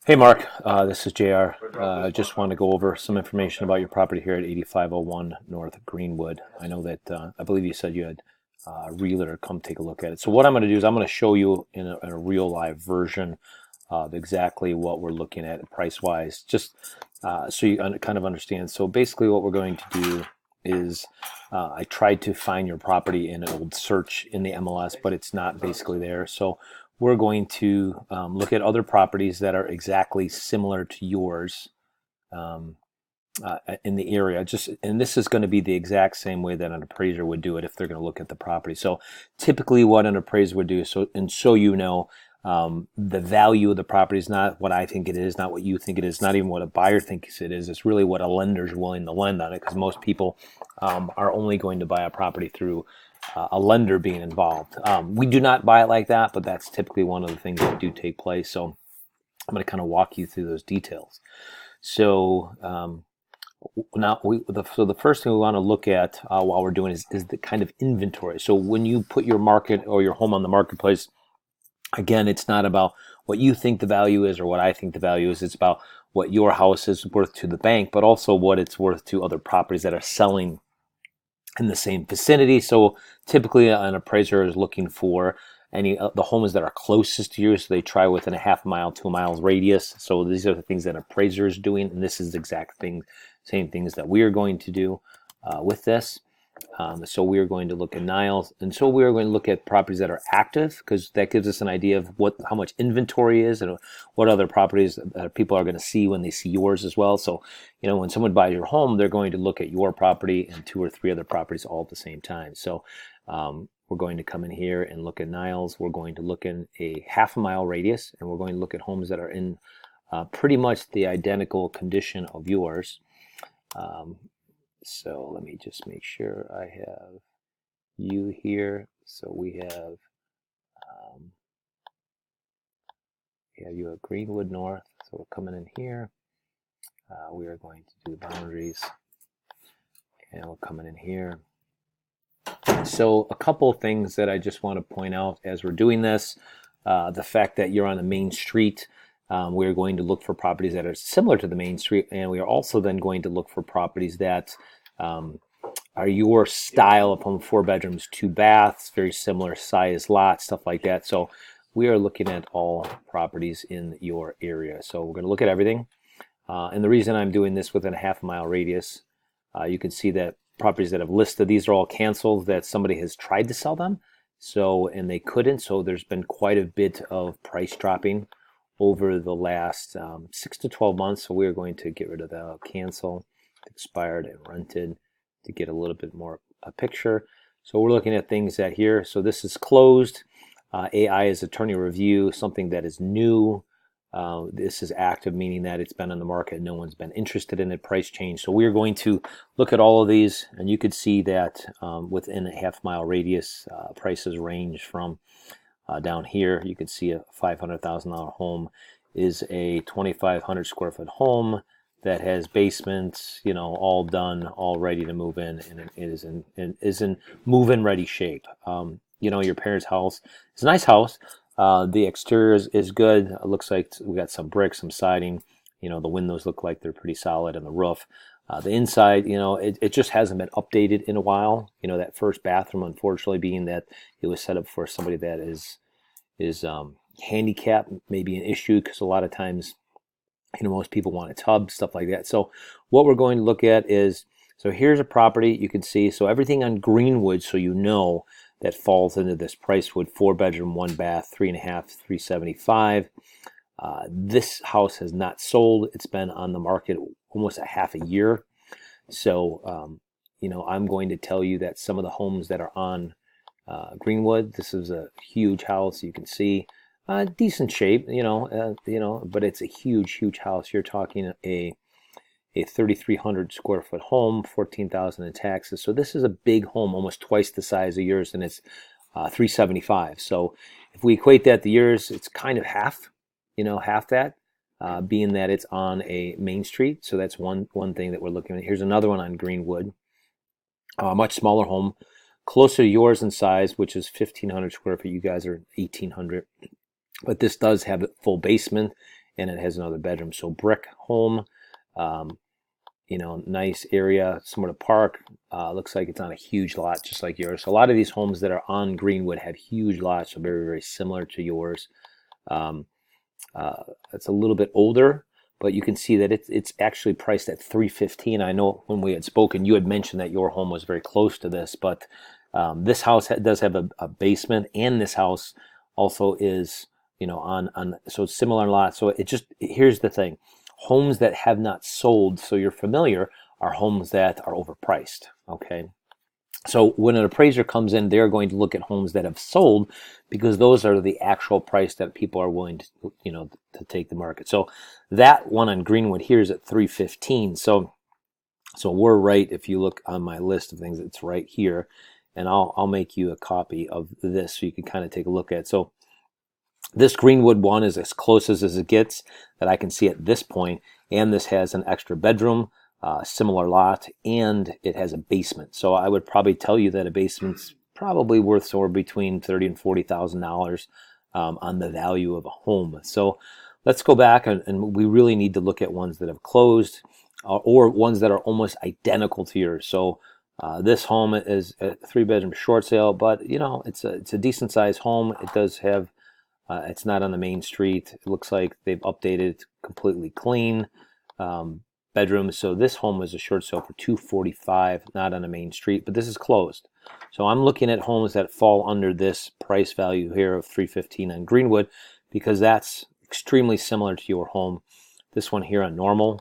Hey Mark, this is JR. Just want to go over some information about your property here at 8501 North Greenwood. I know that I believe you said you had a realtor come take a look at it. So what I'm going to do is I'm going to show you in a real live version of exactly what we're looking at price-wise, just so you kind of understand. So basically what we're going to do is I tried to find your property in an old search in the MLS, but it's not basically there. So we're going to look at other properties that are exactly similar to yours um, in the area. And this is going to be the exact same way that an appraiser would do it if they're going to look at the property. So typically, what an appraiser would do, so you know, the value of the property is not what I think it is, not what you think it is, not even what a buyer thinks it is. It's really what a lender is willing to lend on it, because most people are only going to buy a property through a lender being involved. We do not buy it like that, but that's typically one of the things that do take place. So I'm going to kind of walk you through those details. So the first thing we want to look at while we're doing is the kind of inventory. So when you put your market or your home on the marketplace, again, it's not about what you think the value is or what I think the value is. It's about what your house is worth to the bank, but also what it's worth to other properties that are selling in the same vicinity. So typically an appraiser is looking for any the homes that are closest to you. So they try within a half mile, 2 miles radius. So these are the things that an appraiser is doing, and this is the exact thing, same things that we are going to do with this. So we are going to look at Niles, and so we are going to look at properties that are active, because that gives us an idea of how much inventory is and what other properties people are going to see when they see yours as well. So, you know, when someone buys your home, they're going to look at your property and 2 or 3 other properties all at the same time. So we're going to come in here and look at Niles. We're going to look in a half a mile radius, and we're going to look at homes that are in pretty much the identical condition of yours. So let me just make sure I have you here. So we have you at Greenwood North. So we're coming in here. We are going to do the boundaries, and we're coming in here. So a couple of things that I just want to point out as we're doing this. The fact that you're on a main street. We're going to look for properties that are similar to the main street, and we are also then going to look for properties that are your style of home: 4 bedrooms, 2 baths, very similar size lots, stuff like that. So we are looking at all properties in your area. So we're going to look at everything. And the reason I'm doing this within a half mile radius, you can see that properties that have listed, these are all canceled, that somebody has tried to sell them, and they couldn't. So there's been quite a bit of price dropping over the last 6 to 12 months. So we're going to get rid of the cancel, expired, and rented to get a little bit more a picture. So we're looking at things that here. So this is closed. AI is attorney review, something that is new. This is active, meaning that it's been on the market. No one's been interested in it. Price change. So we're going to look at all of these, and you could see that within a half mile radius, prices range from down here. You can see a $500,000 home is a 2,500 square foot home that has basements, you know, all done, all ready to move in, and it is in move-in ready shape. You know, your parents' house is a nice house. The exterior is good. It looks like we got some bricks, some siding. You know, the windows look like they're pretty solid, and the roof. The inside, you know, it just hasn't been updated in a while. You know, that first bathroom, unfortunately, being that it was set up for somebody that is handicapped, may be an issue, because a lot of times, you know, most people want a tub, stuff like that. So what we're going to look at is, so here's a property you can see. So everything on Greenwood, so you know, that falls into this price wood: 4 bedroom, 1 bath, 3.5, 375. This house has not sold. It's been on the market almost a half a year. So, you know, I'm going to tell you that some of the homes that are on Greenwood, this is a huge house. You can see decent shape, you know, but it's a huge house. You're talking a 3,300 square foot home, 14,000 in taxes. So this is a big home, almost twice the size of yours, and it's 375. So if we equate that to yours, it's kind of half, you know, half that, being that it's on a main street. So that's one thing that we're looking at. Here's another one on Greenwood, a much smaller home, closer to yours in size, which is 1,500 square feet. You guys are 1,800. But this does have a full basement and it has another bedroom. So brick home, you know, nice area, somewhere to park. Looks like it's on a huge lot, just like yours. So a lot of these homes that are on Greenwood have huge lots, so very, very similar to yours. It's a little bit older, but you can see that it's actually priced at $315. I know when we had spoken, you had mentioned that your home was very close to this, but this house does have a basement, and this house also is, you know, on so it's similar lot. So here's the thing: homes that have not sold, so you're familiar, are homes that are overpriced. Okay. So when an appraiser comes in, they're going to look at homes that have sold, because those are the actual price that people are willing to, you know, to take the market. So that one on Greenwood here is at $315. So we're right. If you look on my list of things, it's right here, and I'll make you a copy of this so you can kind of take a look at it. So this Greenwood one is as close as it gets that I can see at this point, and this has an extra bedroom. Similar lot, and it has a basement. So I would probably tell you that a basement's probably worth somewhere between $30,000 and $40,000 on the value of a home. So let's go back, and we really need to look at ones that have closed or ones that are almost identical to yours. So this home is a 3-bedroom short sale, but you know, it's a decent sized home. It does have it's not on the main street. It looks like they've updated it, completely clean. Bedroom. So this home was a short sale for $245, not on a main street, but this is closed. So I'm looking at homes that fall under this price value here of $315 on Greenwood, because that's extremely similar to your home. This one here on normal,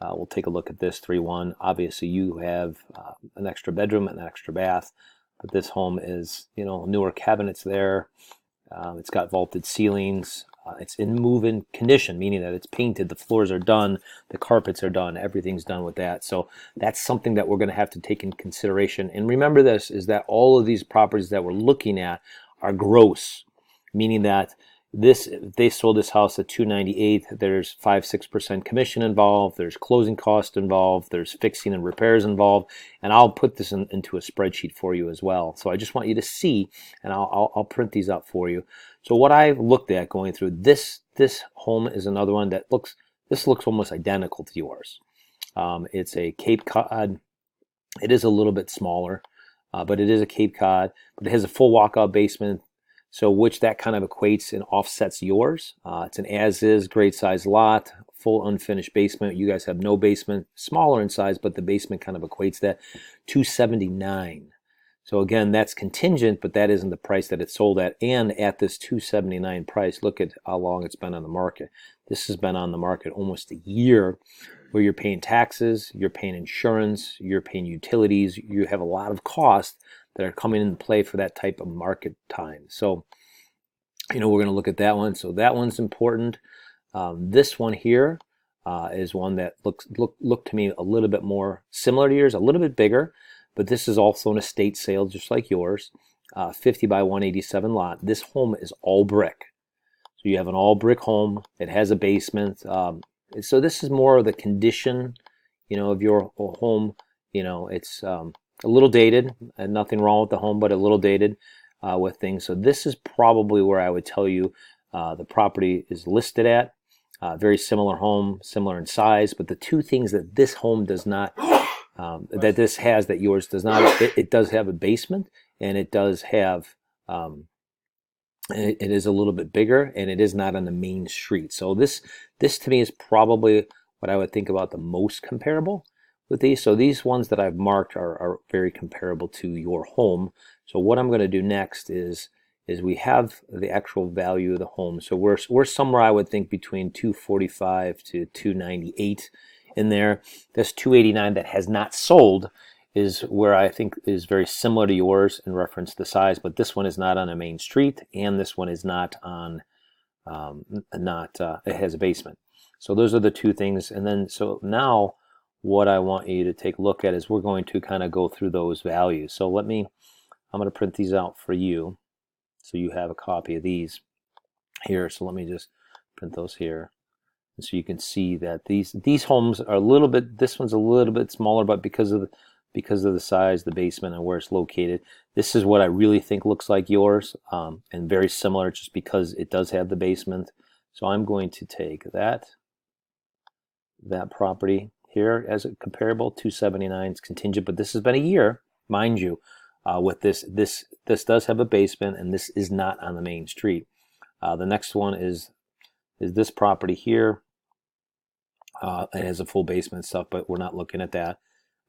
we'll take a look at this 3-1. Obviously you have an extra bedroom and an extra bath, but this home is, you know, newer cabinets there. It's got vaulted ceilings. It's in move-in condition, meaning that it's painted, the floors are done, the carpets are done, everything's done with that. So that's something that we're going to have to take in consideration. And remember this, is that all of these properties that we're looking at are gross, meaning that if they sold this house at $298, there's 5-6% commission involved, there's closing costs involved, there's fixing and repairs involved, and I'll put this into a spreadsheet for you as well. So I just want you to see, and I'll print these up for you. So what I've looked at going through this home is another one that looks almost identical to yours. It's a Cape Cod. It is a little bit smaller, but it is a Cape Cod. But it has a full walkout basement, so which that kind of equates and offsets yours. It's an as-is, great size lot, full unfinished basement. You guys have no basement, smaller in size, but the basement kind of equates that. $279. So again, that's contingent, but that isn't the price that it's sold at. And at this $279 price, look at how long it's been on the market. This has been on the market almost a year, where you're paying taxes, you're paying insurance, you're paying utilities. You have a lot of costs that are coming into play for that type of market time. So, you know, we're going to look at that one. So that one's important. This one here is one that look to me a little bit more similar to yours, a little bit bigger. But this is also an estate sale, just like yours. 50 by 187 lot. This home is all brick. So you have an all brick home. It has a basement. So this is more of the condition, you know, of your home. You know, it's a little dated, and nothing wrong with the home, but a little dated with things. So this is probably where I would tell you the property is listed at. Very similar home, similar in size, but the two things that this home does not that this has that yours does not, it does have a basement, and it does have it is a little bit bigger, and it is not on the main street. So this to me is probably what I would think about the most comparable with these. So these ones that I've marked are very comparable to your home. So what I'm going to do next is we have the actual value of the home. So we're somewhere, I would think, between 245 to 298 in there. This 289 that has not sold is where I think is very similar to yours in reference to the size, but this one is not on a main street, and this one is not on it has a basement. So those are the two things. And then so now what I want you to take a look at is we're going to kind of go through those values. So I'm going to print these out for you so you have a copy of these here. So let me just print those here. And so you can see that these homes are a little bit, this one's a little bit smaller, but because of the size, the basement, and where it's located, this is what I really think looks like yours, and very similar, just because it does have the basement. So I'm going to take that property here as a comparable. 279 is contingent, but this has been a year, mind you. With this does have a basement, and this is not on the main street. The next one is this property here. It has a full basement stuff, but we're not looking at that.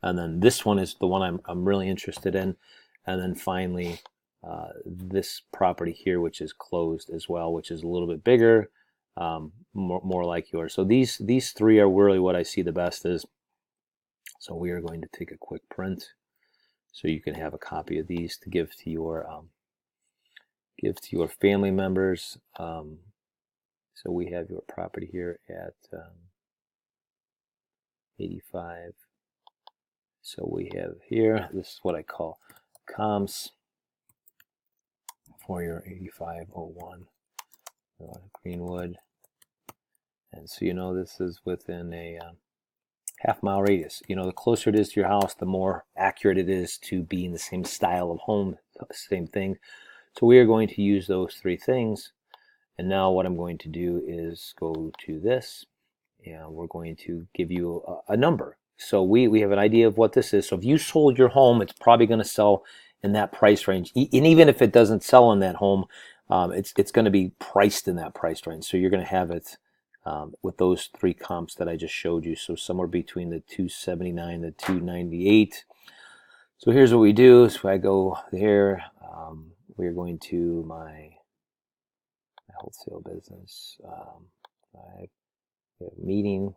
And then this one is the one I'm really interested in. And then finally, this property here, which is closed as well, which is a little bit bigger, more like yours. So these three are really what I see the best is. So we are going to take a quick print, so you can have a copy of these to give to your family members. So we have your property here at 85. So we have here, this is what I call comps for your 8501 Greenwood. And so this is within a half-mile radius. The closer it is to your house, the more accurate it is to be in the same style of home, same thing. So we are going to use those three things. And now what I'm going to do is go to this, and we're going to give you a number. So we have an idea of what this is. So if you sold your home, it's probably going to sell in that price range. And even if it doesn't sell in that home, it's going to be priced in that price range. So you're going to have it with those three comps that I just showed you. So somewhere between the 279 and the 298. So here's what we do. So I go here. We're going to my wholesale business. We have meeting.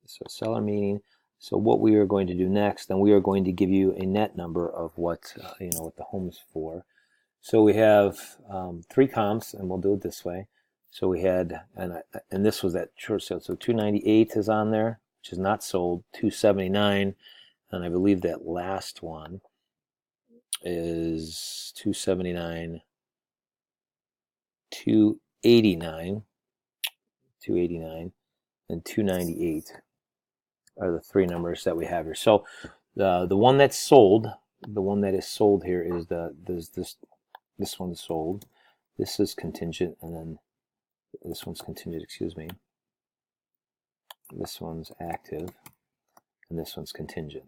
So seller meeting. So what we are going to do next, and we are going to give you a net number of what what the home's for. So we have three comps, and we'll do it this way. So we had, and this was that short sale. So 298 is on there, which is not sold. 279, and I believe that last one is 279, 289, and 298 are the three numbers that we have here. So the one that's sold, the one that is sold here is this one's sold. This is contingent, and then this one's contingent, excuse me. This one's active, and this one's contingent,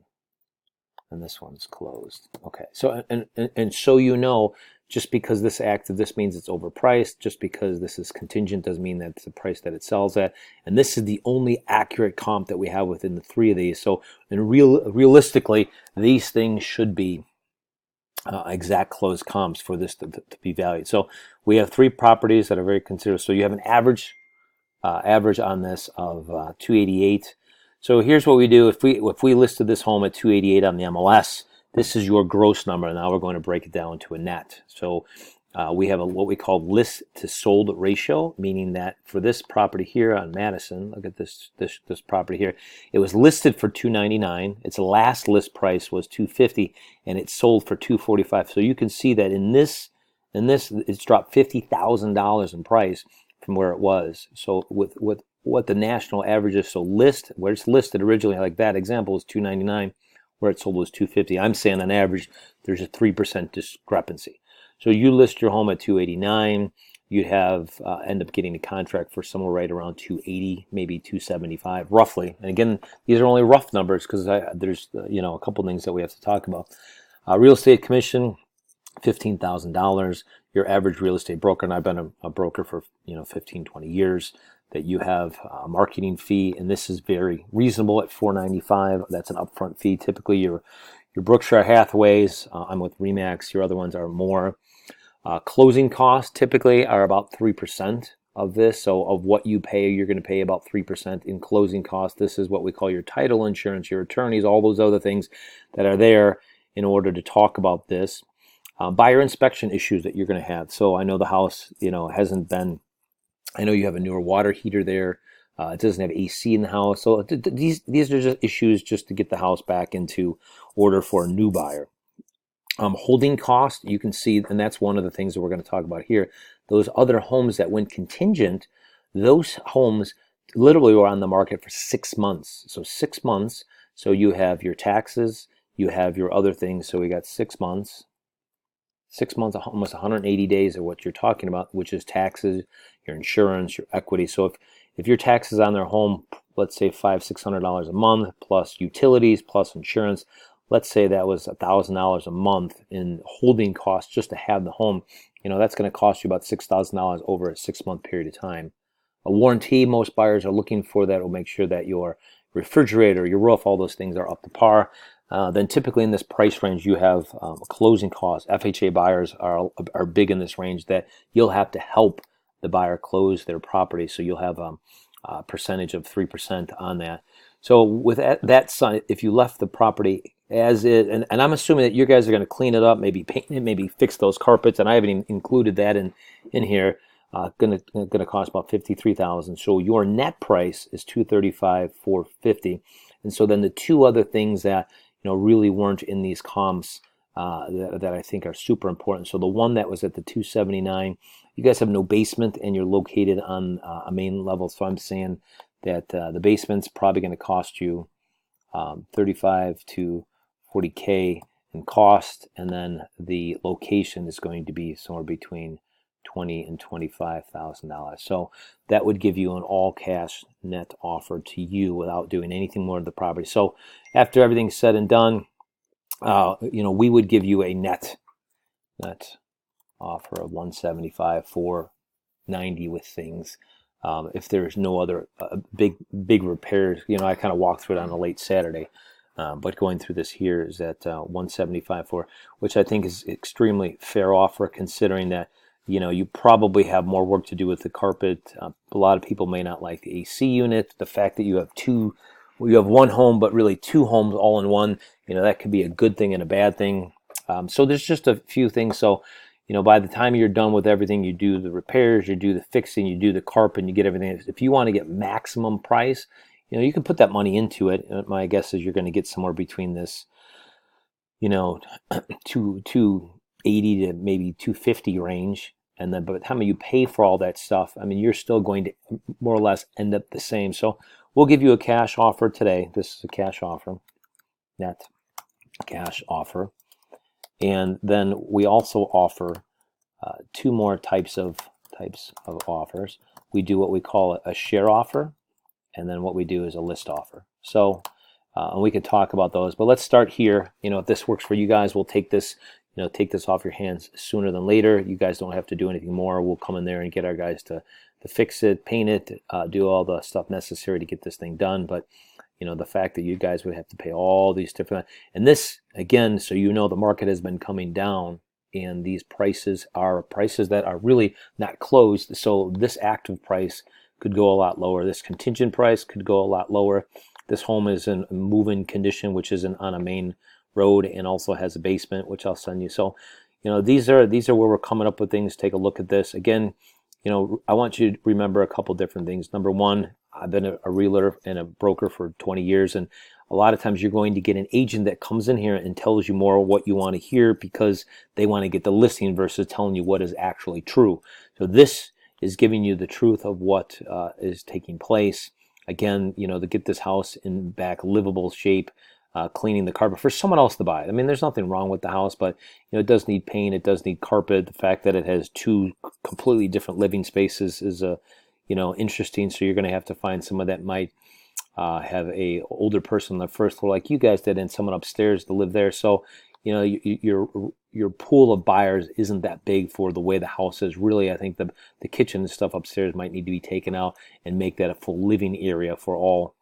and this one's closed. Okay, so and so just because this active, this means it's overpriced. Just because this is contingent doesn't mean that's the price that it sells at. And this is the only accurate comp that we have within the three of these. So realistically, these things should be exact closed comps for this to be valued. So we have three properties that are very considered. So you have an average on this of 288. So here's what we do. If we listed this home at 288 on the MLS, this is your gross number. Now we're going to break it down to a net. So we have what we call list to sold ratio, meaning that for this property here on Madison, look at this property here, it was listed for $299. Its last list price was $250, and it sold for $245. So you can see that in this it's dropped $50,000 in price from where it was. So with what the national average is, so where it's listed originally, like that example, was $299. Where it sold was $250. I'm saying on average, there's a 3% discrepancy. So you list your home at $289, you'd have end up getting a contract for somewhere right around $280, maybe $275, roughly. And again, these are only rough numbers because there's a couple things that we have to talk about. Real estate commission, $15,000. Your average real estate broker, and I've been a broker for 15, 20 years. That you have a marketing fee, and this is very reasonable at $495. That's an upfront fee. Typically, your Berkshire Hathaways, I'm with Remax. Your other ones are more. Closing costs typically are about 3% of this. So of what you pay, you're going to pay about 3% in closing costs. This is what we call your title insurance, your attorneys, all those other things that are there in order to talk about this. Buyer inspection issues that you're going to have. So I know the house, hasn't been. I know you have a newer water heater there. It doesn't have AC in the house. So these are just issues just to get the house back into order for a new buyer. Holding cost, you can see, and that's one of the things that we're going to talk about here. Those other homes that went contingent, those homes literally were on the market for 6 months. So 6 months. So you have your taxes, you have your other things. So we got 6 months. 6 months, almost 180 days of what you're talking about, which is taxes, your insurance, your equity. So if your taxes on their home, let's say $500-600 a month, plus utilities, plus insurance, let's say that was $1,000 a month in holding costs just to have the home, that's going to cost you about $6,000 over a 6-month period of time. A warranty, most buyers are looking for that, will make sure that your refrigerator, your roof, all those things are up to par. Then typically in this price range, you have closing costs. FHA buyers are big in this range, that you'll have to help the buyer close their property. So you'll have a percentage of 3% on that. So with that side, if you left the property as is, and I'm assuming that you guys are going to clean it up, maybe paint it, maybe fix those carpets, and I haven't even included that in here. Going to cost about $53,000. So your net price is $235,450. And so then the two other things that really weren't in these comps that I think are super important. So the one that was at the $279, you guys have no basement and you're located on a main level. So I'm saying that the basement's probably going to cost you $35,000 to $40,000 in cost, and then the location is going to be somewhere between $20,000 and $25,000. So that would give you an all-cash net offer to you without doing anything more to the property. So after everything's said and done, we would give you a net offer of $175,490 with things. If there's no other big repairs, I kind of walked through it on a late Saturday. But going through this here is at $175,400, which I think is extremely fair offer, considering that you probably have more work to do with the carpet. A lot of people may not like the AC unit. The fact that you have one home, but really two homes all in one, that could be a good thing and a bad thing. So there's just a few things. So, by the time you're done with everything, you do the repairs, you do the fixing, you do the carpet, and you get everything. If you want to get maximum price, you can put that money into it. My guess is you're going to get somewhere between this, 280 to maybe 250 range. And then by the time you pay for all that stuff, you're still going to more or less end up the same. So we'll give you a cash offer today. This is a cash offer, net cash offer. And then we also offer two more types of offers. We do what we call a share offer, and then what we do is a list offer. So and we could talk about those, but let's start here. If this works for you guys, we'll take this off your hands sooner than later. You guys don't have to do anything more. We'll come in there and get our guys to fix it, paint it, do all the stuff necessary to get this thing done. But the fact that you guys would have to pay all these different, and this again, so the market has been coming down, and these prices are prices that are really not closed. So this active price could go a lot lower. This contingent price could go a lot lower. This home is in move-in condition, which isn't on a main road, and also has a basement, which I'll send you. So, these are where we're coming up with things. Take a look at this. Again, I want you to remember a couple different things. Number one, I've been a realtor and a broker for 20 years, and a lot of times you're going to get an agent that comes in here and tells you more what you want to hear because they want to get the listing versus telling you what is actually true. So this is giving you the truth of what is taking place. Again, to get this house in back livable shape, cleaning the carpet for someone else to buy it. There's nothing wrong with the house, but it does need paint, it does need carpet. The fact that it has two completely different living spaces is interesting. So you're going to have to find someone that might have a older person on the first floor like you guys did, and someone upstairs to live there. So your pool of buyers isn't that big for the way the house is. Really, I think the kitchen and stuff upstairs might need to be taken out and make that a full living area for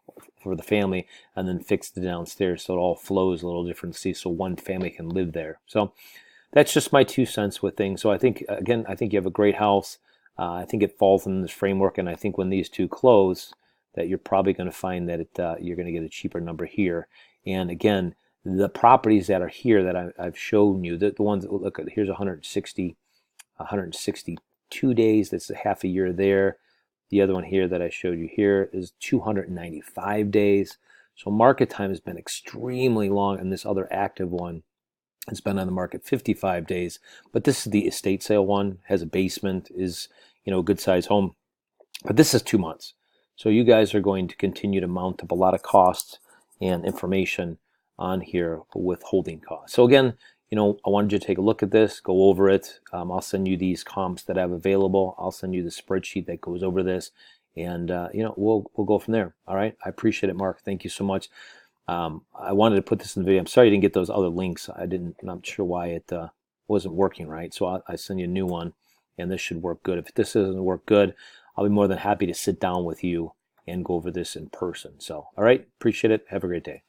the family, and then fix the downstairs so it all flows a little different, so one family can live there. So that's just my 2 cents with things. So I think you have a great house. I think it falls in this framework, and I think when these two close, that you're probably going to find that you're going to get a cheaper number here. And again, the properties that are here that I've shown you, the ones that look at, here's 162 days. That's a half a year there. The other one here that I showed you here is 295 days. So market time has been extremely long, and this other active one has been on the market 55 days. But this is the estate sale one, has a basement, is a good size home. But this is 2 months. So you guys are going to continue to mount up a lot of costs and information on here with holding costs. So again, you know, I wanted you to take a look at this, go over it. I'll send you these comps that I have available. I'll send you the spreadsheet that goes over this, and you know, we'll go from there. All right. I appreciate it, Mark. Thank you so much. I wanted to put this in the video. I'm sorry you didn't get those other links. I'm not sure why it wasn't working right. So I send you a new one, and this should work good. If this doesn't work good, I'll be more than happy to sit down with you and go over this in person. So, all right. Appreciate it. Have a great day.